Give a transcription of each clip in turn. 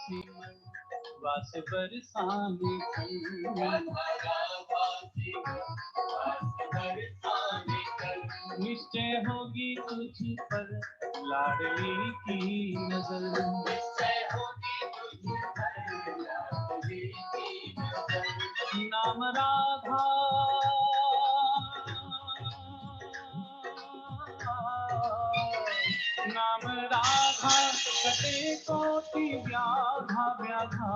वास बरसाने निश्चय होगी तुझ पर लाडली की नजर, निश्चय होगी तुझ पर लाडली की नजर। नाम राधा नाम राधा कटे कोटि व्याधा व्याधा,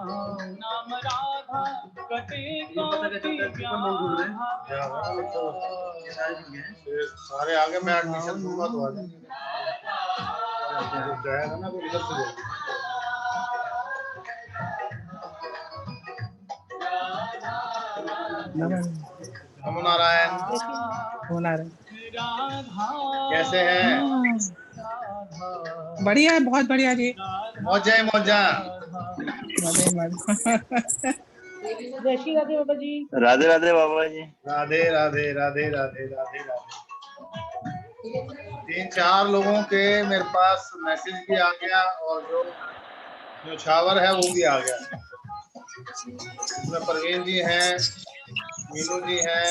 नाम राधा कटे कोटि व्याधा व्याधा। सारे आगे मैं एडमिशन दूंगा तो आ जाएंगे, जाएगा ना तो इधर से नमो नारायण। कैसे हैं? बढ़िया है, बहुत बढ़िया जी। मौजा ही मौजा। जय श्री राधे बाबा जी। राधे राधे बाबा जी। राधे राधे राधे राधे राधे राधे। 3-4 लोगों के मेरे पास मैसेज भी आ गया और जो न्योछावर है वो भी आ गया। इसमें परवीन जी हैं, मीनू जी हैं,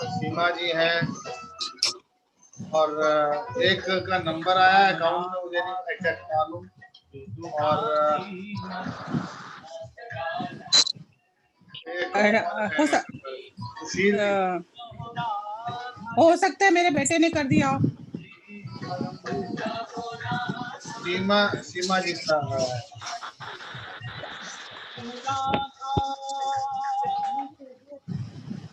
सीमा जी हैं और एक का नंबर आया अकाउंट में, मुझे नहीं एग्जैक्ट मालूम। और हो सकता है मेरे बेटे ने कर दिया। सीमा जी का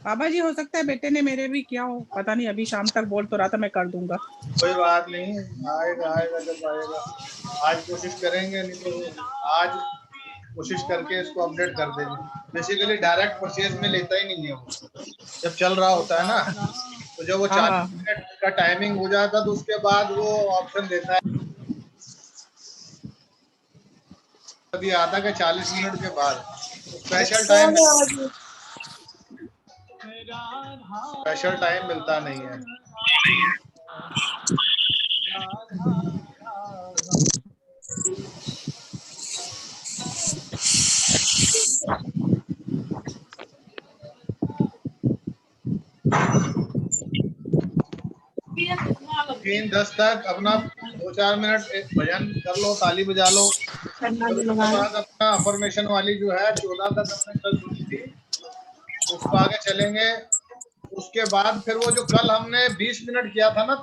बाबा जी हो सकता है बेटे ने मेरे भी किया हो, पता नहीं, अभी शाम तक बोल तो रहा था मैं कर दूंगा। कोई बात नहीं, आएगा जब आएगा। आज कोशिश करेंगे, नहीं तो आज कोशिश करके इसको अपडेट कर देंगे। बेसिकली डायरेक्ट परचेज में लेता ही नहीं है वो, जब चल रहा होता है ना, तो जब वो 40 मिनट का टाइमिंग हो जाता तो उसके बाद वो ऑप्शन देता है अभी आता है 40 मिनट के बाद स्पेशल टाइम मिलता नहीं है। 3:10 तक अपना 2-4 मिनट भजन कर लो, ताली बजा लो। उसके बाद अपना अफर्मेशन वाली जो है 14 तक अपने कल सुनी थी, उसको आगे चलेंगे। उसके बाद फिर वो जो कल हमने 20 मिनट किया था ना,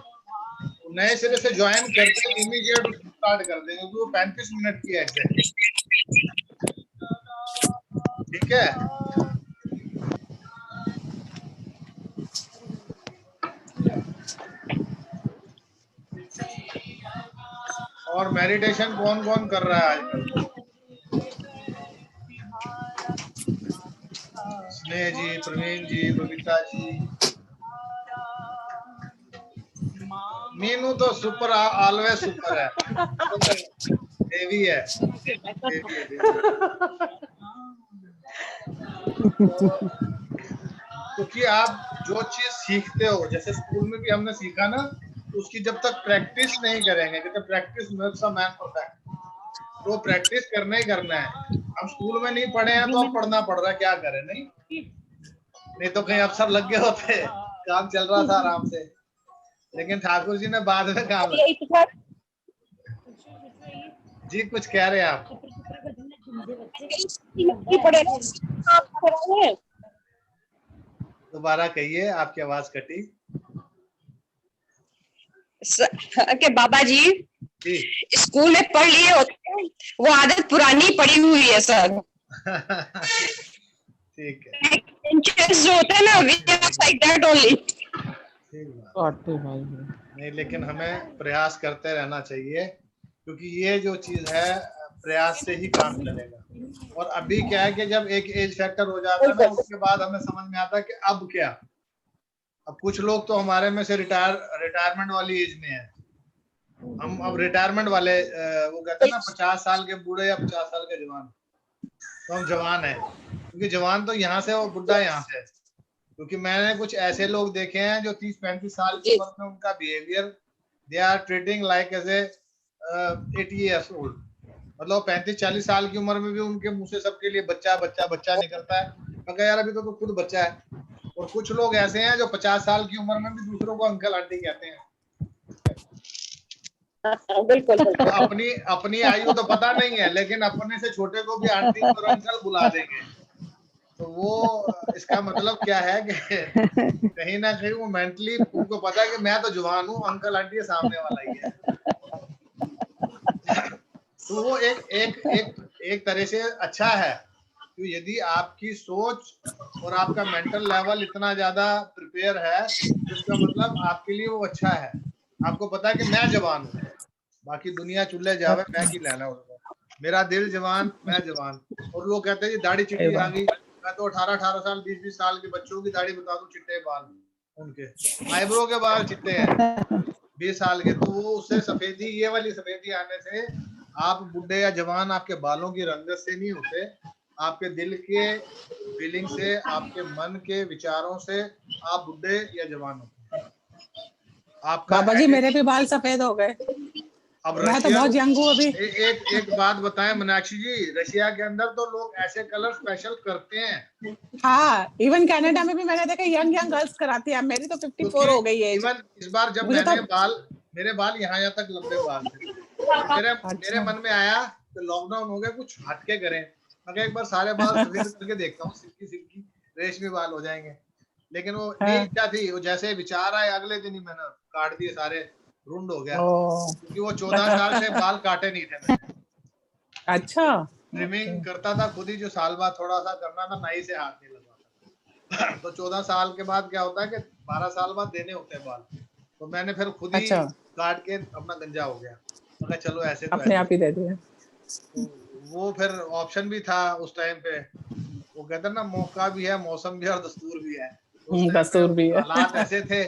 नए सिरे से ज्वाइन करके इमीडिएट स्टार्ट कर देंगे, वो 35 मिनट की एग्जैक्ट। ठीक है, और मेडिटेशन कौन कौन कर रहा है आजकल? स्नेह जी, प्रवीण जी, बबीता जी, मीनू तो सुपर, ऑलवेज सुपर है, देवी है, देवी। क्योंकि आप जो चीज सीखते हो, जैसे स्कूल में भी हमने सीखा ना, उसकी जब तक प्रैक्टिस नहीं करेंगे, कहते practice makes a man perfect, तो प्रैक्टिस करना ही करना है। हम स्कूल में नहीं पढ़े हैं तो अब पढ़ना पड़ रहा है, क्या करें? नहीं तो कहीं अफसर लग गए होते, काम चल रहा था आराम से, लेकिन ठाकुर जी ने बाद में काम जी। कुछ कह रहे हैं आप? दोबारा कहिए, आपकी आवाज कटी। के बाबा जी स्कूल में पढ़ लिए होते हैं, वो आदत पुरानी पड़ी हुई है सर। ठीक है, जो होता है ना, like that only। नहीं, लेकिन हमें प्रयास करते रहना चाहिए, क्योंकि ये जो चीज है प्रयास से ही काम चलेगा। और अभी क्या है कि जब एक एज फैक्टर हो जाता है ना, उसके बाद हमें समझ में आता है कि अब क्या। अब कुछ लोग तो हमारे में से रिटायरमेंट वाली एज में है, हम अब रिटायरमेंट वाले, वो कहते हैं ना 50 साल के बूढ़े या 50 साल के जवान, तो हम जवान है, क्योंकि जवान तो यहाँ से और बुढ़ा यहाँ से है। क्योंकि मैंने कुछ ऐसे लोग देखे हैं जो 30-35 साल की उम्र में उनका behaviour, they are treating like as a 80 years old, मतलब 35-40 साल की उम्र में भी उनके मुंह से सबके लिए बच्चा बच्चा बच्चा निकलता है। मैं कहा यार अभी तो खुद बच्चा है। और कुछ लोग ऐसे हैं जो 50 साल की उम्र में भी दूसरों को अंकल आंटी कहते हैं। बिल्कुल तो बिल्कुल। अपनी अपनी आयु तो पता नहीं है, लेकिन अपने से छोटे को भी आंटी और अंकल बुला देंगे। तो वो इसका मतलब क्या है कि कहीं ना कहीं वो मेंटली उनको पता है कि मैं तो जवान हूँ, अंकल आंटी सामने वाला ही है। तो वो एक तरह से अच्छा है कि यदि आपकी सोच और आपका मेंटल लेवल इतना ज्यादा प्रिपेयर है, जिसका मतलब आपके लिए वो अच्छा है। आपको पता है कि मैं जवान हूँ, बाकी दुनिया चुल्ले जावे, मैं की लेना उसको, मेरा दिल जवान, मैं जवान। और लोग कहते हैं दाढ़ी चिट्टी आ गई, मैं तो 18 साल 20 साल के बच्चों की दाढ़ी बता दूं, चिट्टे बाल उनके, आईब्रो के बाल चिट्टे हैं 20 साल के। तो वो उससे सफेदी, ये वाली सफेदी आने से आप बुढ़े या जवान आपके बालों की रंगत से नहीं होते, आपके दिल के फीलिंग से, आपके मन के विचारों से आप बुढ़े या जवान होते हैं। आपका बाबा जी मेरे भी बाल सफेद हो गए, अब मैं तो रशियन बहुत यंग हूँ अभी। एक बात बताएं मीनाक्षी जी, रशिया के अंदर तो लोग ऐसे कलर स्पेशल करते हैं। हाँ, इवन कनाडा में भी मैंने देखा यंग यंग गर्ल्स कराती है। मेरी तो 54 हो गई है। इवन इस बार जब मुझे तो मैंने मेरे बाल यहाँ तक लंबे बाल थे, तो मेरे मन में आया कि लॉकडाउन हो गया, कुछ हटके करें। मैं एक बार सारे बाल सफेद करके देखता हूँ, सिल्की सिल्की रेशमी बाल हो जाएंगे। लेकिन वो नहीं इच्छा थी, वो जैसे विचार आए अगले दिन ही मैंने काट दिए सारे, रुंड हो गया, क्योंकि वो 14 साल से बाल काटे नहीं थे मैंने। अच्छा, ट्रिमिंग करता था खुद ही, जो साल बाद थोड़ा सा करना था, नाई से हाथ नहीं लगाता। तो 14 साल के बाद क्या होता है कि 12 साल बाद देने होते हैं बाल, तो मैंने फिर खुद ही अच्छा, काट के अपना गंजा हो गया। मैं चलो ऐसे तो अपने ऐसे। आप ही दे दिया। तो वो फिर ऑप्शन भी था उस टाइम पे, वो कहते हैं ना मौका भी है, मौसम भी है और दस्तूर भी है। तो उस टाइम पे दस्तूर भी है। हालात ऐसे थे,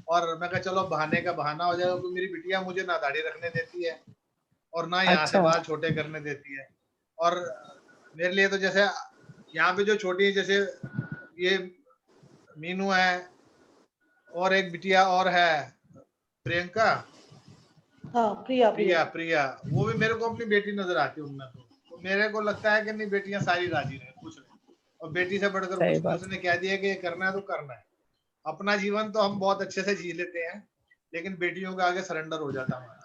और मैं कहा चलो बहाने का बहाना हो जाएगा, क्योंकि मेरी बिटिया मुझे ना दाढ़ी रखने देती है और ना यहाँ से अच्छा, बाल छोटे करने देती है। और मेरे लिए तो जैसे यहाँ पे जो छोटी, जैसे ये मीनू है, और एक बिटिया और है प्रियंका, हाँ प्रिया प्रिया प्रिया वो भी मेरे को अपनी बेटी नजर आती है उनमें। तो मेरे को लगता है कि नहीं, बेटियां सारी राजी रहे, खुश रहे, और बेटी से बढ़कर सही कुछ नहीं। बात। उसने कह दिया कि ये करना है तो करना है। अपना जीवन तो हम बहुत अच्छे से जी लेते हैं, लेकिन बेटियों के आगे सरेंडर हो जाता हमारा।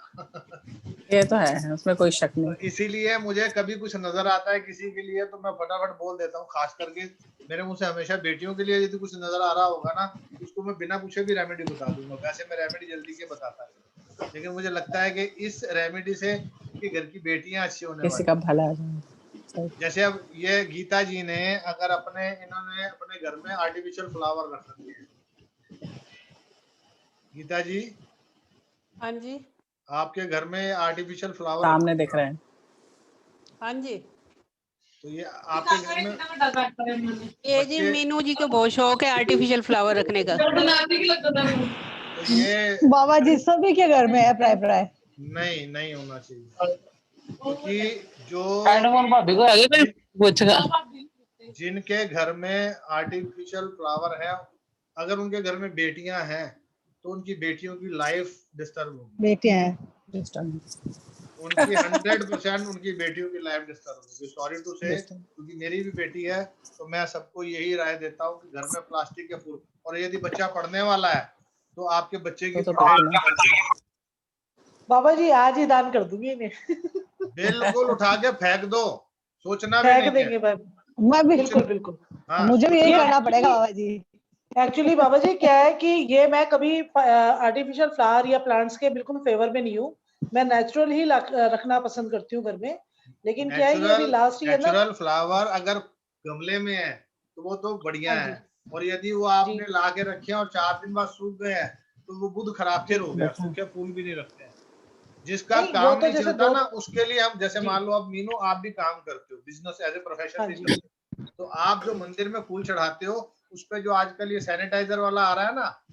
ये तो है, उसमें कोई शक तो नहीं। इसीलिए मुझे कभी कुछ नजर आता है किसी के लिए तो मैं फटाफट बोल देता हूँ। खास करके मेरे मुंह से हमेशा बेटियों के लिए यदि कुछ नजर आ रहा होगा ना, उसको मैं बिना पूछे भी रेमेडी बता दूंगा। वैसे मैं रेमेडी जल्दी के बताता है, लेकिन मुझे लगता है कि इस रेमेडी से उनके घर की बेटियां अच्छी होने किसी वाली। का भला हो जाए। जैसे अब ये गीता जी ने, अगर इन्होंने अपने घर में आर्टिफिशियल फ्लावर रख रखे हैं, गीता जी हाँ जी, आपके घर में आर्टिफिशियल फ्लावर सामने दिख रहे हैं। हाँ जी। तो ये आपके घर में ये जी बच्चे, मीनू जी को बहुत शौक है आर्टिफिशियल फ्लावर रखने का। तो ये बाबा जी सभी के घर में है प्राय प्राय। नहीं होना चाहिए, क्योंकि जो जिनके घर में आर्टिफिशियल फ्लावर है, अगर उनके घर में बेटियां हैं तो उनकी बेटियों की लाइफ डिस्टर्ब होगी। बेटियां हैं। उनकी 100% उनकी बेटियों की लाइफ डिस्टर्ब होगी। सॉरी टू से, क्योंकि मेरी भी बेटी है, तो मैं सबको यही राय देता हूँ कि घर में प्लास्टिक के फूल, और यदि बच्चा पढ़ने वाला है तो आपके बच्चे की तो पढ़ाई बाबा जी आज ही दान कर दूंगी इन्हें। बिल्कुल उठा के फेंक दो, सोचना भी फेंक नहीं देंगे है। मैं बिल्कुल बिल्कुल। हाँ, मुझे भी यही करना पड़ेगा बाबा जी। एक्चुअली बाबा जी क्या है कि ये मैं कभी आर्टिफिशियल फ्लावर या प्लांट्स के बिल्कुल फेवर में नहीं हूँ। मैं नेचुरल ही रखना पसंद करती हूँ घर में। लेकिन क्या है ये अभी लास्ट ईयर ना, नेचुरल फ्लावर अगर गमले में है तो वो तो बढ़िया हाँ जी, है, और यदि वो जी आपने ला के रखे और 4 दिन बाद सूख गए हैं तो वो बुध खराब फिर जी। हो गया। सूखे फूल भी नहीं रखते हैं। जिसका नहीं, वो काम तो नहीं जैसे चलता दो, ना, उसके लिए हम, जैसे जी मान लो अब मीनू आप भी काम करते हो, बिजनेस एज ए प्रोफेशन हाँ भी जी, करते हो, तो आप जो मंदिर में फूल चढ़ाते हो उस पे जो आजकल ये सैनिटाइजर वाला आ रहा है ना,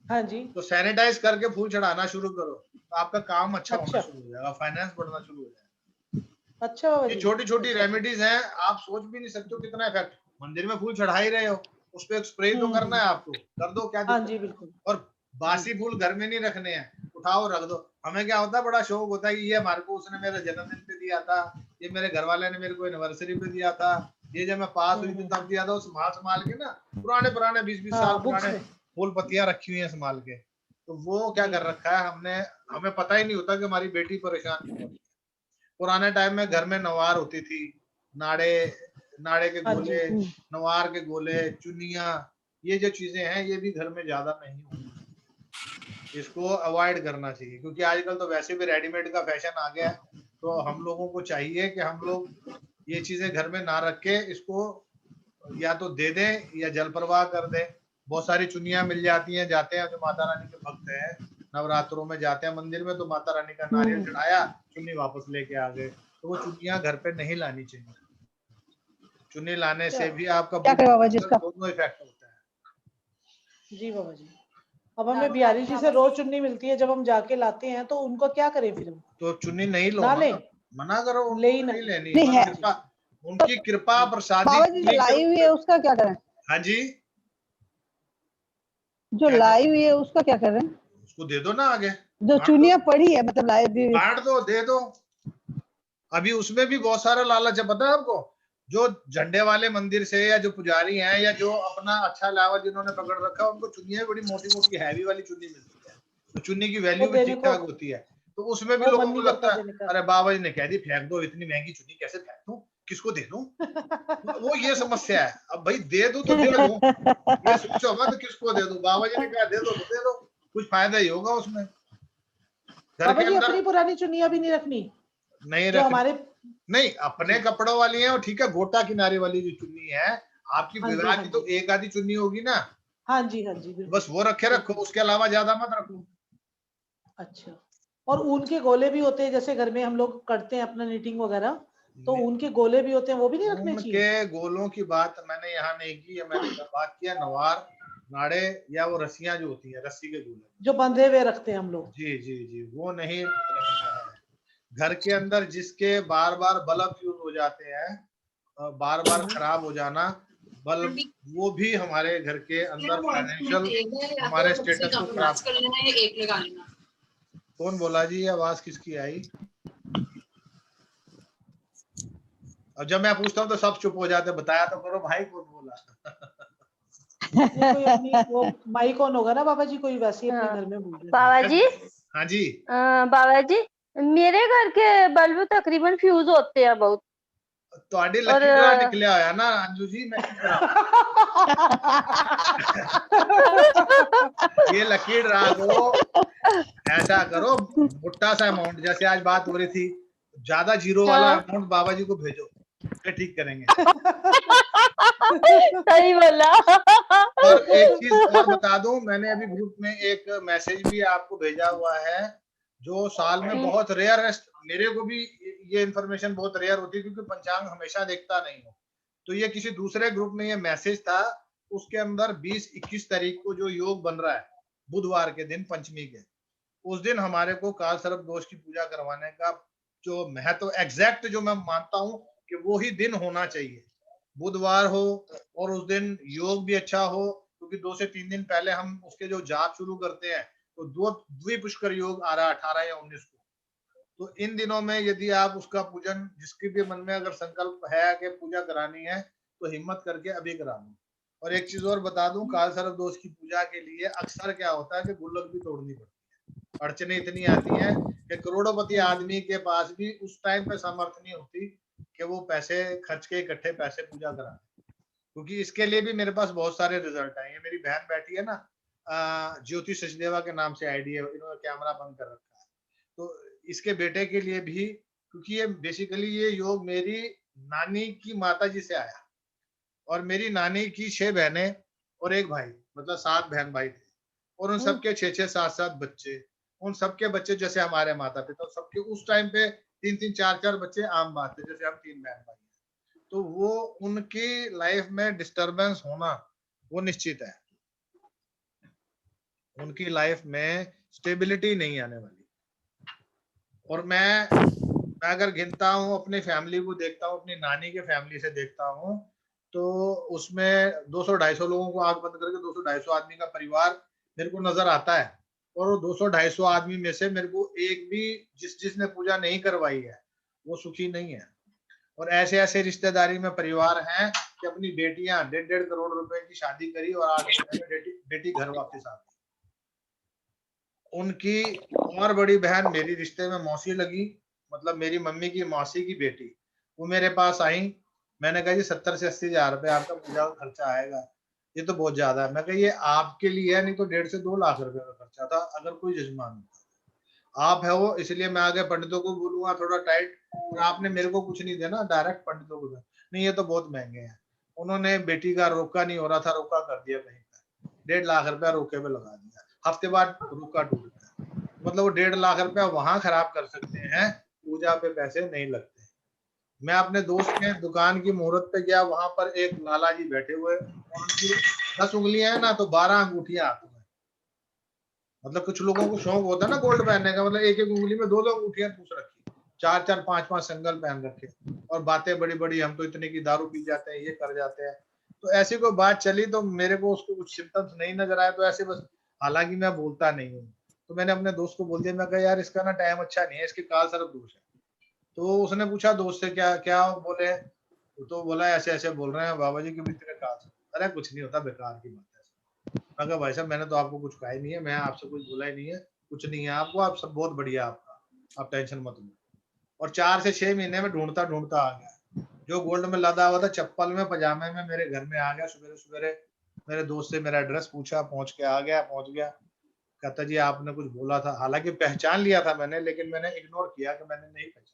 हाँ जी। तो सैनिटाइज करके फूल चढ़ाना शुरू करो, तो आपका काम अच्छा होना अच्छा शुरू हो जाएगा, फाइनेंस बढ़ना शुरू हो जाएगा। अच्छा बाबा ये जी। छोटी छोटी अच्छा, रेमेडीज हैं, आप सोच भी नहीं सकते हो कितना इफेक्ट। मंदिर में फूल चढ़ा ही रहे हो, उस पर एक स्प्रे तो करना है आपको, कर दो, क्या हाँ दिक्कत जी है। बिल्कुल और जी बासी फूल घर में नहीं रखने हैं, उठाओ रख दो। हमें क्या होता है, बड़ा शौक होता है कि ये हमारे को उसने मेरे जन्मदिन पे दिया था, ये मेरे घर वाले ने मेरे को एनिवर्सरी पे दिया था, ये जब मैं पास हुई थी तब दिया था। संभाल संभाल के ना पुराने 20-20 साल पुराने फूल पत्तियां रखी हुई है संभाल के। तो वो क्या कर रखा है हमने, हमें पता ही नहीं होता कि हमारी बेटी परेशान क्यों होती है। पुराने टाइम में घर में नवार होती थी, नाड़े के गोले, नवार के गोले, चुनिया, ये जो चीजें हैं ये भी घर में ज्यादा नहीं होती, इसको अवॉइड करना चाहिए। क्योंकि आजकल तो वैसे भी रेडीमेड का फैशन आ गया है, तो हम लोगों को चाहिए कि हम लोग ये चीजें घर में ना रख के इसको या तो दे दें या जल प्रवाह कर दें। बहुत सारी चुनियां मिल जाती हैं, जाते हैं जो माता रानी के भक्त हैं, नवरात्रों में जाते हैं मंदिर में, तो माता रानी का नारियल चढ़ाया, चुन्नी वापस लेके आ गए। तो वो चुनियां घर पे नहीं लानी चाहिए। चुन्नी लाने से भी आपका दोनों इफेक्ट होता है। जी बाबा जी। अब हमें बिहारी जी से रोज चुन्नी मिलती है, जब हम जाके लाते हैं तो उनको क्या करें फिर? तो चुन्नी नहीं लो, मना करो, नहीं लेनी। उनकी कृपा प्रसादी लाई हुई है उसका क्या करें? हाँ जी, जो लाई हुई है उसका क्या करें? उसको दे दो ना आगे, जो चुनिया पड़ी है, मतलब लाई दी, बांट दो, दे दो। अभी उसमें भी बहुत सारा लालच है, पता है आपको? जो झंडे वाले मंदिर से या जो पुजारी हैं या जो अपना अच्छा लावा जिन्होंने पकड़ रखा है, उनको चुन्नियां बड़ी मोटी मोटी हैवी वाली चुन्नी मिलती है, तो चुन्नी की वैल्यू भी ठीक ठाक होती है। तो उसमें भी लोगों को लगता है अरे बाबा जी ने कह दी फेंक दो, इतनी महंगी चुन्नी कैसे फेंक दूं, किसको दे दूं? वो ये समस्या है। अब भाई दे दो तो दे दो, ये सोचो मत किसको दे दूं, बाबा जी ने कहा दे दो तो दे दो, कुछ फायदा ही होगा उसमें। बाबा जी अपनी पुरानी चुन्नियां भी नहीं रखनी, नहीं रखनी, हमारे नहीं अपने कपड़ों वाली है, और ठीक है गोटा किनारे वाली जो चुन्नी है आपकी विवाह की, तो एक आधी चुन्नी होगी ना। हाँ जी बस वो रखे रखो, उसके अलावा ज्यादा मत रखो। अच्छा, और ऊन के गोले भी होते हैं, जैसे घर में हम लोग करते हैं अपना नीटिंग वगैरह, तो ऊन के गोले भी होते हैं, वो भी नहीं रखने चाहिए? उनके गोलों की बात मैंने यहाँ नहीं की, मैंने बात किया नवार, नाड़े या वो रस्सियां जो होती है, रस्सी के गोले जो बंधे हुए रखते हैं हम लोग। जी जी जी, वो नहीं रखना है। घर के अंदर जिसके बार बार बल्ब फ्यूज हो जाते हैं, बार बार खराब हो जाना बल्ब, वो भी हमारे घर के अंदर फाइनेंशियल हमारे स्टेटस को खराब कर लेना। कौन बोला जी, ये आवाज किसकी आई? और जब मैं पूछता हूँ तो सब चुप हो जाते, बताया तो करो भाई कौन बोला। वो माई कौन होगा ना बाबा जी, कोई वैसे अपने घर में बोल रहे। बाबा जी, हाँ जी बाबा जी मेरे घर के बल्ब तकरीबन फ्यूज होते हैं बहुत। तो आडी लकी ड्रा निकले आया ना अंजू जी, मैं ये लकी ड्रा को ऐसा करो, मोटा सा अमाउंट, जैसे आज बात हो रही थी, ज्यादा जीरो वाला अमाउंट बाबा जी को भेजो, ठीक करेंगे। सही बोला। और एक चीज और बता दूं, मैंने अभी ग्रुप में एक मैसेज भी आपको भेजा हुआ है, जो साल में बहुत रेयरेस्ट, मेरे को भी ये इन्फॉर्मेशन बहुत रेयर होती है क्योंकि पंचांग हमेशा देखता नहीं हूँ, तो ये किसी दूसरे ग्रुप में ये मैसेज था, उसके अंदर 20-21 तारीख को जो योग बन रहा है बुधवार के दिन पंचमी के, उस दिन हमारे को काल सर्प दोष की पूजा करवाने का जो महत्व एग्जैक्ट जो मैं मानता हूँ कि वो ही दिन होना चाहिए, बुधवार हो, और उस दिन योग भी अच्छा हो, क्योंकि 2 से 3 दिन पहले हम उसके जो जाप शुरू करते हैं, तो द्विपुष्कर योग आ रहा है 18 या 19 को, तो इन दिनों में यदि आप उसका पूजन, जिसके भी मन में अगर संकल्प है कि पूजा करानी है, तो हिम्मत करके अभी करा लो। और एक चीज और बता दूं, काल सर्प दोष की पूजा के लिए अक्सर क्या होता है कि गुल्लक भी तोड़नी पड़ती है, अड़चने इतनी आती हैं कि करोड़पति आदमी के पास भी उस टाइम पे सामर्थ्य नहीं होती कि वो पैसे खर्च के इकट्ठे पैसे पूजा कराए, क्योंकि इसके लिए भी मेरे पास बहुत सारे रिजल्ट आए हैं। मेरी बहन बैठी है ना, ज्योति सचदेवा के नाम से आईडी है, इन्होंने कैमरा बंद कर रखा है, तो इसके बेटे के लिए भी, क्योंकि ये बेसिकली ये योग मेरी नानी की माता जी से आया, और मेरी नानी की 6 बहनें और 1 भाई, मतलब 7 बहन भाई थे, और उन सबके 6-6, 7-7 बच्चे, उन सबके बच्चे जैसे हमारे माता पिता सबके उस टाइम पे 3-3, 4-4 बच्चे आम बात है, जैसे हम 3 बहन भाई हैं, तो वो उनकी लाइफ में डिस्टरबेंस होना वो निश्चित है, उनकी लाइफ में स्टेबिलिटी नहीं आने वाली। और मैं अगर गिनता हूँ अपनी फैमिली को देखता हूँ, अपनी नानी के फैमिली से देखता हूँ, तो उसमें 200-250 लोगों को आंख बंद करके 200-250 आदमी का परिवार मेरे को नजर आता है, और वो 200-250 आदमी में से मेरे को एक भी जिसने पूजा नहीं करवाई है वो सुखी नहीं है। और ऐसे ऐसे रिश्तेदारी में परिवार हैं कि अपनी बेटियां 1.5 करोड़ रुपए की शादी करी और 8 महीने में बेटी घर वापस आ गई। उनकी और बड़ी बहन मेरी रिश्ते में मौसी लगी, मतलब मेरी मम्मी की मौसी की बेटी, वो मेरे पास आई। मैंने कहा जी 70 से 80 हजार रुपए आपका पूजा का खर्चा आएगा, ये तो बहुत ज्यादा है। मैं कहा ये आपके लिए है, नहीं तो 1.5 से 2 लाख रुपए का खर्चा था अगर कोई जजमान होता। आप है वो, इसलिए मैं आगे पंडितों को बोलूंगा थोड़ा टाइट, और आपने मेरे को कुछ नहीं देना, डायरेक्ट पंडितों को दे। नहीं ये तो बहुत महंगे हैं। उन्होंने बेटी का रोका नहीं हो रहा था, रोका कर दिया कहीं पर, 1.5 लाख रुपया रोके पे लगा दिया। हफ्ते बाद रोका टूट गया। मतलब वो 1.5 लाख रुपया वहां खराब कर सकते हैं, पूजा पे पैसे नहीं लगते। मैं अपने दोस्त के दुकान की मुहूर्त पे गया, वहां पर एक लाला जी बैठे हुए और उनकी 10 उंगलियां हैं ना तो 12 अंगूठियां हाथों में। मतलब कुछ लोगों को शौक होता है ना गोल्ड पहनने का, मतलब एक एक उंगली में 2-2 अंगूठियां पूछ रखी, 4-4 5-5 संगल पहन रखे, और बातें बड़ी बड़ी, हम तो इतने की दारू पी जाते हैं, ये कर जाते हैं। तो ऐसी कोई बात चली तो मेरे को उसको कुछ सिम्टम्स नहीं नजर आए, तो ऐसे बस, हालांकि मैं बोलता नहीं हूँ, तो मैंने अपने दोस्त को बोल दिया, मैं कहा यार इसका ना टाइम अच्छा नहीं है, इसके काल सर्प दोष है। तो उसने पूछा दोस्त से क्या क्या बोले, तो बोला ऐसे ऐसे बोल रहे हैं बाबा जी कि तेरे काल सर्प। अरे कुछ नहीं होता, बेकार की बात है। मैं कहा भाई साहब मैंने तो आपको कुछ कहा ही नहीं है, मैं आपसे कुछ बोला ही नहीं है, कुछ नहीं है आपको, आप सब बहुत बढ़िया आपका, आप टेंशन मत लो। और 4 से 6 महीने में ढूंढता ढूंढता आ गया, जो गोल्ड में लदा हुआ था चप्पल में पजामे में मेरे घर में आ गया। सवेरे सवेरे मेरे दोस्त से मेरा एड्रेस पूछा, पहुंच के आ गया, पहुंच गया। कहता जी आपने कुछ बोला था, हालांकि पहचान लिया था मैंने, लेकिन मैंने इग्नोर किया कि मैंने नहीं पहचाना।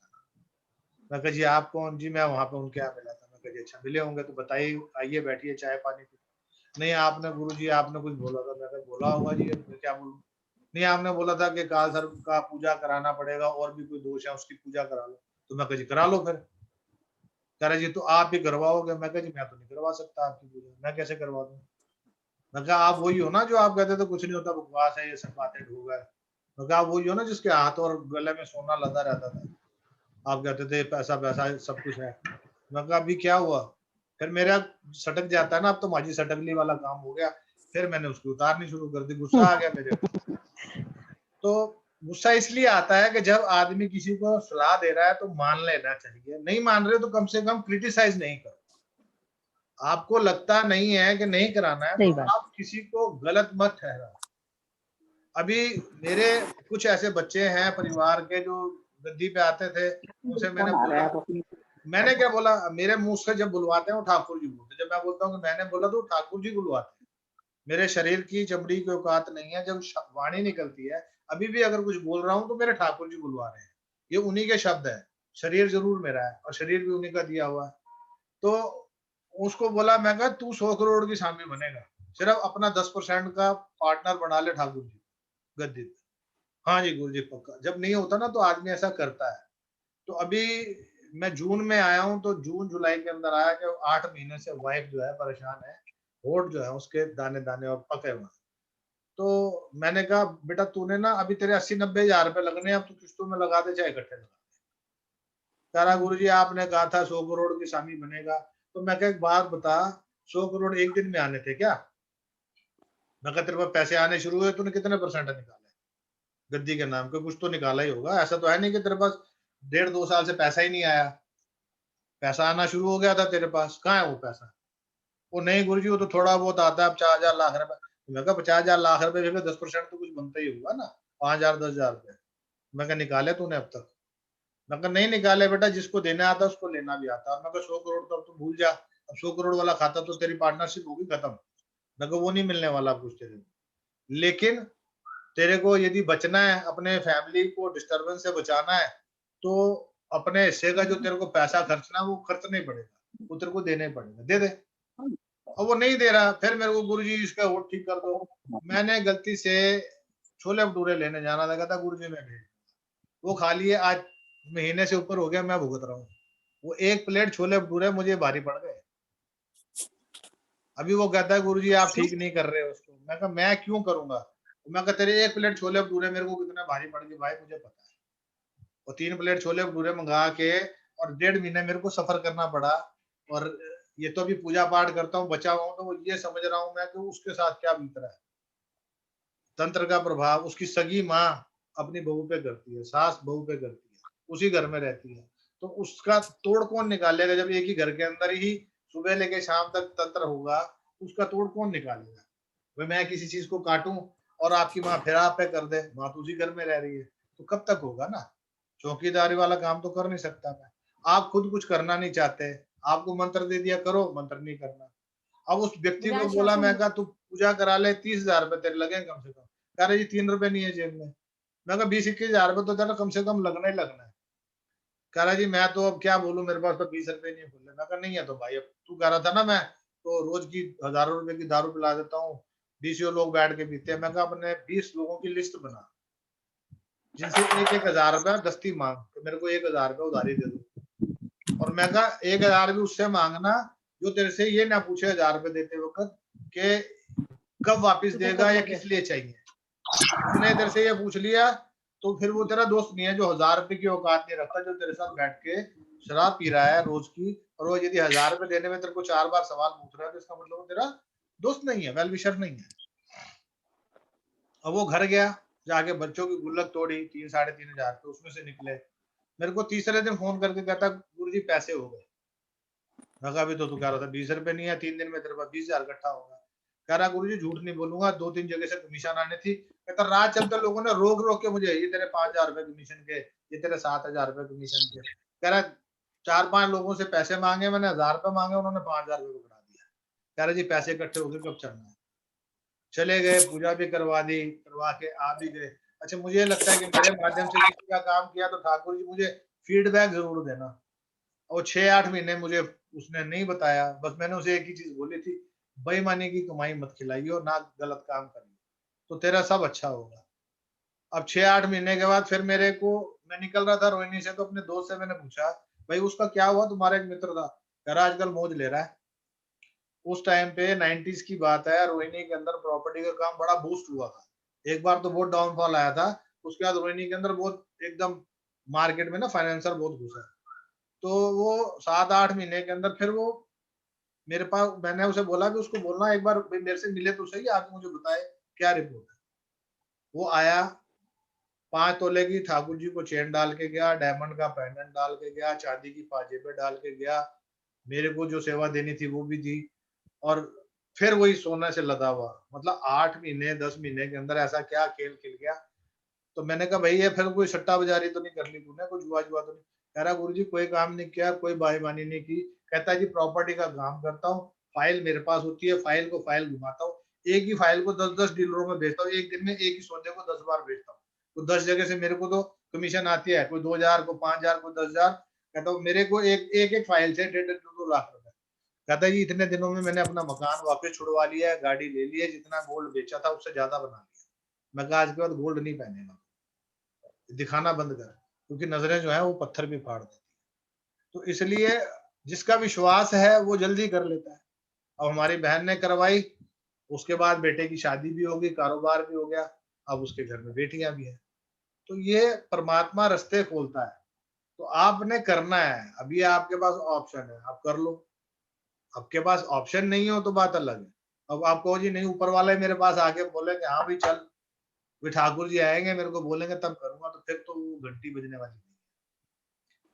मैं कहा जी आप कौन? जी मैं वहां पे उनके यहाँ मिला था। मैं कहा जी अच्छा मिले होंगे तो बताइए, आइए बैठिए चाय पानी पी। नहीं आपने गुरु जी आपने कुछ बोला था। मैं कहा बोला होगा जी, मैं क्या बोलूं। नहीं आपने बोला था कि काल सर्प का पूजा कराना पड़ेगा, और भी कोई दोष है उसकी पूजा करा लो। तो मैं कहा जी करा लो फिर। कह रहे जी तो आप ही करवाओगे। मैं कहा जी मैं तो नहीं करवा सकता आपकी पूजा, मैं कैसे करवा दूं। मैं कहा आप वही हो ना जो आप कहते थे कुछ नहीं होता, बकवास है, ये सब बातें ढूंढ है। मैं कहा आप वही हो ना जिसके हाथ और गले में सोना लदा रहता था, आप कहते थे पैसा पैसा सब कुछ है। मैं कहा अभी क्या हुआ? फिर मेरा सटक जाता है ना, अब तो माझी सटकली वाला काम हो गया। फिर मैंने उसकी उतारनी शुरू कर दी, गुस्सा आ गया मेरे को। तो गुस्सा इसलिए आता है कि जब आदमी किसी को सलाह दे रहा है तो मान लेना चाहिए, नहीं मान रहे तो कम से कम क्रिटिसाइज नहीं करो। आपको लगता नहीं है कि नहीं कराना है तो आप किसी को गलत मत ठहराओ। अभी मेरे कुछ ऐसे बच्चे हैं परिवार के जो गद्दी पे आते थे, उनसे मैंने बोला, मैंने क्या बोला, मेरे मुंह से जब बुलवाते हैं वो ठाकुर जी बोलते, जब मैं बोलता हूँ कि मैंने बोला तो ठाकुर जी बुलवाते हैं। मेरे शरीर की चमड़ी की औकात नहीं है, जब वाणी निकलती है, अभी भी अगर कुछ बोल रहा हूँ तो मेरे ठाकुर जी बुलवा रहे हैं, ये उन्हीं के शब्द है। शरीर जरूर मेरा है और शरीर भी उन्हीं का दिया हुआ है। तो उसको बोला, मैं कहा तू 100 करोड़ की स्वामी बनेगा, सिर्फ अपना 10% का पार्टनर बना ले ठाकुर जी गद्दी पे। हाँ जी गुरु जी पक्का। जब नहीं होता ना तो आदमी ऐसा करता है। तो अभी मैं जून में आया हूँ, तो जून जुलाई के अंदर आया कि 8 महीने से वाइफ जो है परेशान है, होठ जो है उसके दाने दाने और पके हुए। तो मैंने कहा बेटा तूने ना, अभी तेरे 80-90 हजार रुपए लगने, अब तू किस्तों में लगा दे चाहे इकट्ठे लगा दे। कह रहा गुरु जी आपने कहा था 100 करोड़ की स्वामी बनेगा। तो मैं कहा एक बात बता, 100 करोड़ एक दिन में आने थे क्या? मैं कहा तेरे पास पैसे आने शुरू हुए, तूने कितने % निकाले गद्दी के नाम पे? कुछ तो निकाला ही होगा, ऐसा तो है नहीं कि तेरे पास 1.5-2 साल से पैसा ही नहीं आया। पैसा आना शुरू हो गया था तेरे पास, कहाँ है वो पैसा? वो नहीं गुरुजी वो तो थोड़ा बहुत आता है, अब 4,000 लाख रुपए। मैं कहा 50,000 लाख रुपए में 10% तो कुछ बनता ही होगा ना, 5,000 10,000 रुपए। मैं कहा निकाले तूने अब तक? मैं कहा नहीं निकाले बेटा, जिसको देना आता उसको लेना भी आता। मैं कहा 100 करोड़ तो अब तू भूल जा, अब 100 करोड़ वाला खाता तो तेरी पार्टनरशिप होगी खत्म। मैं कहा वो नहीं मिलने वाला कुछ तेरे को, लेकिन तेरे को यदि बचना है, अपने फैमिली को डिस्टर्बेंस से बचाना है, तो अपने हिस्से का जो तेरे को पैसा खर्चना वो खर्चना ही पड़ेगा, वो तेरे को देना ही पड़ेगा, दे दे। और वो नहीं दे रहा, फिर मेरे को गुरुजी इसका वोट ठीक कर दो। मैंने गलती से छोले भटूरे लेने जाना लगा था, गुरुजी ने भेज, वो खा लिए, आज महीने से ऊपर हो गया मैं भुगत रहा हूँ। वो एक प्लेट छोले भटूरे मुझे भारी पड़ गए। अभी वो कहता है गुरुजी आप ठीक नहीं कर रहे हो उसको। मैं कहा मैं क्यों करूंगा? मैं कहा तेरे एक प्लेट छोले भटूरे मेरे को कितना भारी पड़ गए भाई मुझे पता है। और 3 प्लेट छोले भटूरे मंगा के और 1.5 महीने मेरे को सफर करना पड़ा। और ये तो अभी पूजा पाठ करता हूँ, बचा हुआ हूँ, तो ये समझ रहा हूँ मैं कि उसके साथ क्या बीत रहा है। तंत्र का प्रभाव उसकी सगी माँ अपनी बहू पे करती है, सास बहू पे करती है, उसी घर में रहती है, तो उसका तोड़ कौन निकालेगा? जब एक ही घर के अंदर ही सुबह लेके शाम तक तंत्र होगा, उसका तोड़ कौन निकालेगा? भाई मैं किसी चीज को काटूं और आपकी माँ फिर आप पे कर दे, माँ तो उसी घर में रह रही है, तो कब तक होगा ना? चौकीदारी वाला काम तो कर नहीं सकता मैं। आप खुद कुछ करना नहीं चाहते, आपको मंत्र दे दिया करो, मंत्र नहीं करना। अब उस व्यक्ति को बोला, मैं कहा तू पूजा करा ले, 30,000 रुपए तेरे लगेंगे कम से कम। कह रहे जी 3 रुपए नहीं है जेब में। मैं कहा 20-21,000 रुपए तो तेरा कम से कम लगना ही लगना है। कह रहा जी मैं तो अब क्या बोलूं, मेरे पास तो 20 रुपए नहीं है खुले। मैं कहा नहीं है तो भाई, अब तू कह रहा था ना मैं तो रोज की हजारों रुपए की दारू पिला देता हूँ, 20 लोग बैठ के पीते हैं। मैं कहा अपने 20 लोगों की लिस्ट बना, जिनसे 1,000 रुपए दस्ती मांग, तो मेरे को 1,000 रुपए उधारी दे दो। और मैं कहा 1,000 भी उससे मांगना जो तेरे से ये ना पूछे 1,000 रुपए देते वक्त के कब वापस देगा या किस लिए चाहिए। उसने तेरे से ये पूछ लिया तो फिर वो तेरा दोस्त नहीं है, जो 1,000 रुपए की औकात नहीं रखता, जो तेरे साथ बैठ के शराब पी रहा है रोज की, और वो यदि 1,000 रुपए देने में तेरे को 4 बार सवाल पूछ रहा है, तो इसका मतलब वो तेरा दोस्त नहीं है, वेल विशर नहीं है। अब वो घर गया, जाके बच्चों की गुल्लक तोड़ी, 3-3,500 रुपए उसमें से निकले। मेरे को तीसरे दिन फोन करके कहता गुरुजी पैसे हो गए। मैं कहा अभी तो तू कह रहा था 20 रुपए नहीं है, 3 दिन में तेरे पास 20,000 इकट्ठा होगा। कह रहा गुरुजी झूठ नहीं बोलूंगा, 2-3 जगह से कमीशन आने थी। कहता रात चलते लोगों ने रोक रोक के मुझे, ये तेरे 5,000 रुपए कमीशन के, ये तेरे 7,000 रुपए कमीशन के। कह रहा 4-5 लोगों से पैसे मांगे, मैंने 1,000 रुपए मांगे, उन्होंने 5,000 रुपए पकड़ा दिया। कह रहा जी पैसे इकट्ठे हो गए, कब चलना है? चले गए, पूजा भी करवा दी, करवा के आ भी गए। अच्छा मुझे लगता है कि मेरे माध्यम से किसी का काम किया तो ठाकुर जी मुझे फीडबैक जरूर देना। और 6-8 महीने मुझे उसने नहीं बताया, बस मैंने उसे एक ही चीज बोली थी, बेईमानी की कमाई मत खिलाइयो, ना गलत काम करियो, तो तेरा सब अच्छा होगा। अब 6-8 महीने के बाद फिर मेरे को, मैं निकल रहा था रोहिणी से, तो अपने दोस्त से मैंने पूछा भाई उसका क्या हुआ, तुम्हारा एक मित्र था, कह रहा आजकल मौज ले रहा है। उस टाइम पे 90s की बात है, रोहिणी के अंदर प्रॉपर्टी का काम बड़ा बूस्ट हुआ था। एक बार तो बहुत डाउनफॉल आया था, उसके बाद रोहिणी के अंदर बहुत एकदम मार्केट में ना फाइनेंसर बहुत घुसा। तो वो 7-8 महीने के अंदर फिर वो मेरे पास, मैंने उसे बोला कि उसको बोलना एक बार मेरे से मिले तो सही, आके मुझे बताए क्या रिपोर्ट है। वो आया, 5 तोले की ठाकुर जी को चेन डाल के गया, डायमंड का पेंडेंट डाल के गया, चांदी की पाजेबें डाल के गया, मेरे को जो सेवा देनी थी वो भी दी, और फिर वही सोने से लदा हुआ। मतलब 8 महीने 10 महीने के अंदर ऐसा क्या खेल खेल गया। तो मैंने कहा भाई ये फिर कोई सट्टा बाजारी तो नहीं कर ली तूने, कोई जुआ जुआ तो नहीं? कह रहा गुरुजी कोई काम नहीं किया, कोई बेईमानी नहीं की। कहता है जी प्रॉपर्टी का काम करता हूँ, फाइल मेरे पास होती है, फाइल को फाइल घुमाता हूँ, एक ही फाइल को 10-10 डीलरों में बेचता हूँ, एक दिन में एक ही सौदे को 10 बार बेचता हूँ, तो 10 जगह से मेरे को तो कमीशन आती है, कोई 2,000 को 5,000 को 10,000। कहता हूँ मेरे को एक फाइल से 1.5-2 लाख रुपए। कहता है जी इतने दिनों में मैंने अपना मकान वापस छुड़वा लिया है, गाड़ी ले ली है, जितना गोल्ड बेचा था उससे ज्यादा बना लिया। मैं कहा आज के बाद गोल्ड नहीं पहनेगा, दिखाना बंद कर, क्योंकि नजरें जो है वो पत्थर भी फाड़ देती है। तो इसलिए जिसका विश्वास है वो जल्दी कर लेता है। अब हमारी बहन ने करवाई, उसके बाद बेटे की शादी भी होगी, कारोबार भी हो गया, अब उसके घर में बेटियां भी हैं। तो ये परमात्मा रास्ते खोलता है, तो आपने करना है। अभी आपके पास ऑप्शन है, आप कर लो। आपके पास ऑप्शन नहीं हो तो बात अलग है। अब आप कहो जी नहीं, ऊपर वाले मेरे पास आके बोलेंगे हाँ भाई चल, वे ठाकुर जी आएंगे मेरे को बोलेंगे तब करूंगा, तो फिर तो वो घंटी बजने वाली नहीं है,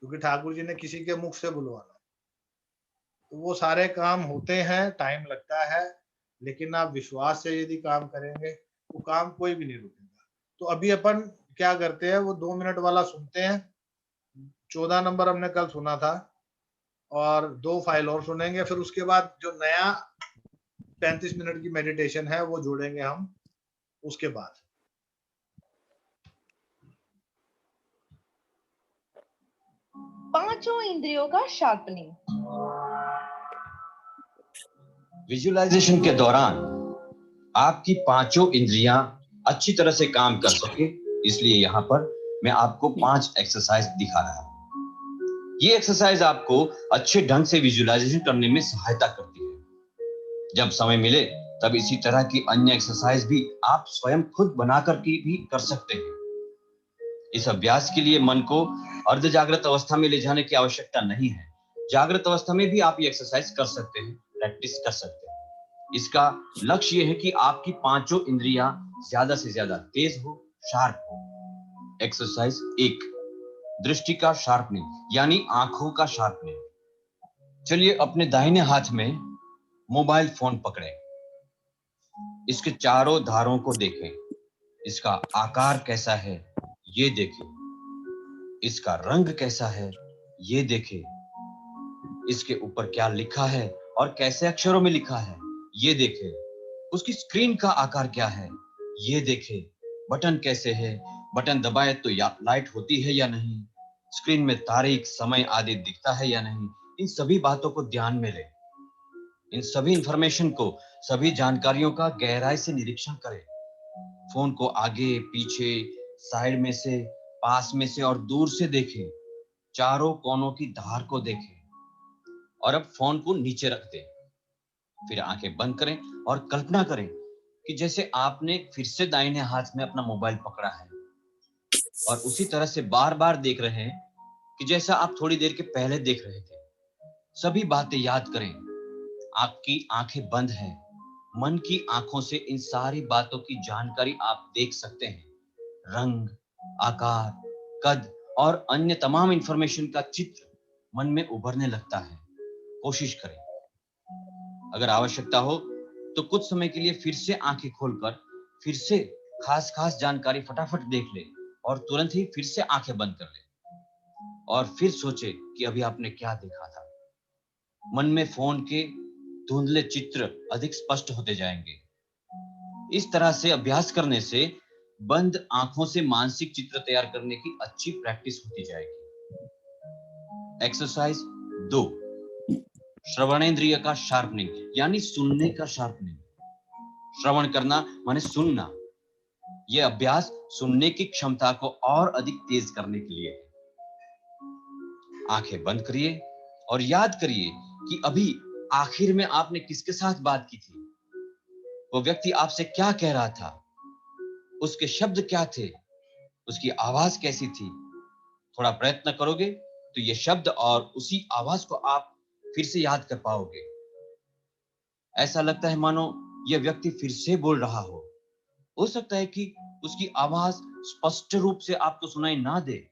क्योंकि ठाकुर जी ने किसी के मुख से बुलवाना। तो वो सारे काम होते हैं, टाइम लगता है, लेकिन आप विश्वास से यदि काम करेंगे वो काम कोई भी नहीं रुकेगा। तो अभी अपन क्या करते हैं, वो 2 मिनट वाला सुनते हैं। 14 नंबर हमने कल सुना था, और 2 फाइल और सुनेंगे, फिर उसके बाद जो नया 35 मिनट की मेडिटेशन है वो जोड़ेंगे हम उसके बाद। पांचों इंद्रियों का शार्पनिंग। विजुअलाइजेशन के दौरान आपकी पांचों इंद्रियां अच्छी तरह से काम कर सके, इसलिए यहाँ पर मैं आपको 5 एक्सरसाइज दिखा रहा हूं। ये एक्सरसाइज आपको अच्छे ढंग से विजुअलाइजेशन करने में सहायता करती है। जब समय मिले तब इसी तरह की अन्य एक्सरसाइज भी आप स्वयं खुद बना करके भी कर सकते हैं। इस अभ्यास के लिए मन को अर्ध जागृत अवस्था में ले जाने की आवश्यकता नहीं है। जागृत अवस्था में भी आप ये एक्सरसाइज कर सकते हैं, प्रैक्टिस कर सकते हैं। इसका लक्ष्य यह है कि आपकी पांचों इंद्रियां ज्यादा से ज्यादा तेज हो, शार्प हो। एक्सरसाइज 1, दृष्टि का शार्पनिंग यानी आंखों का शार्पनिंग। चलिए अपने दाहिने हाथ में मोबाइल फोन पकड़ें, इसके चारों धारों को देखें, इसका आकार कैसा है ये देखें, इसका रंग कैसा है ये देखें, इसके ऊपर क्या लिखा है और कैसे अक्षरों में लिखा है ये देखें, उसकी स्क्रीन का आकार क्या है ये देखें, बटन कैसे है, बटन दबाए तो या लाइट होती है या नहीं, स्क्रीन में तारीख, समय आदि दिखता है या नहीं। इन सभी बातों को ध्यान में लें, इन सभी इंफॉर्मेशन को, सभी जानकारियों का गहराई से निरीक्षण करें। फोन को आगे, पीछे, साइड में से, पास में से और दूर से देखें, चारों कोनों की धार को देखें और अब फोन को नीचे रख दें। फिर आंखें बंद करें और कल्पना करें कि जैसे आपने फिर से दाहिने हाथ में अपना मोबाइल पकड़ा है और उसी तरह से बार-बार देख रहे हैं कि जैसा आप थोड़ी देर के पहले देख रहे थे। सभी बातें याद करें। आपकी आंखें बंद हैं, मन की आंखों से इन सारी बातों की जानकारी आप देख सकते हैं। रंग, आकार, कद और अन्य तमाम इंफॉर्मेशन का चित्र मन में उभरने लगता है। कोशिश करें। अगर आवश्यकता हो तो कुछ समय के लिए फिर से आंखें खोलकर फिर से खास जानकारी फटाफट देख ले और तुरंत ही फिर से आंखें बंद कर ले और फिर सोचे कि अभी आपने क्या देखा था। मन में फोन के धुंधले चित्र अधिक स्पष्ट होते जाएंगे। इस तरह से अभ्यास करने से बंद आंखों से मानसिक चित्र तैयार करने की अच्छी प्रैक्टिस होती जाएगी। एक्सरसाइज 2, श्रवणेंद्रिय का शार्पनिंग यानी सुनने का शार्पनिंग। श्रवण करना माने सुनना। यह अभ्यास सुनने की क्षमता को और अधिक तेज करने के लिए है। आंखें बंद करिए और याद करिए कि अभी आखिर में आपने किसके साथ बात की थी। वो व्यक्ति आपसे क्या कह रहा था, उसके शब्द क्या थे, उसकी आवाज कैसी थी। थोड़ा प्रयत्न करोगे तो ये शब्द और उसी आवाज को आप फिर से याद कर पाओगे। ऐसा लगता है मानो यह व्यक्ति फिर से बोल रहा हो सकता है कि उसकी आवाज स्पष्ट रूप से आपको सुनाई ना दे,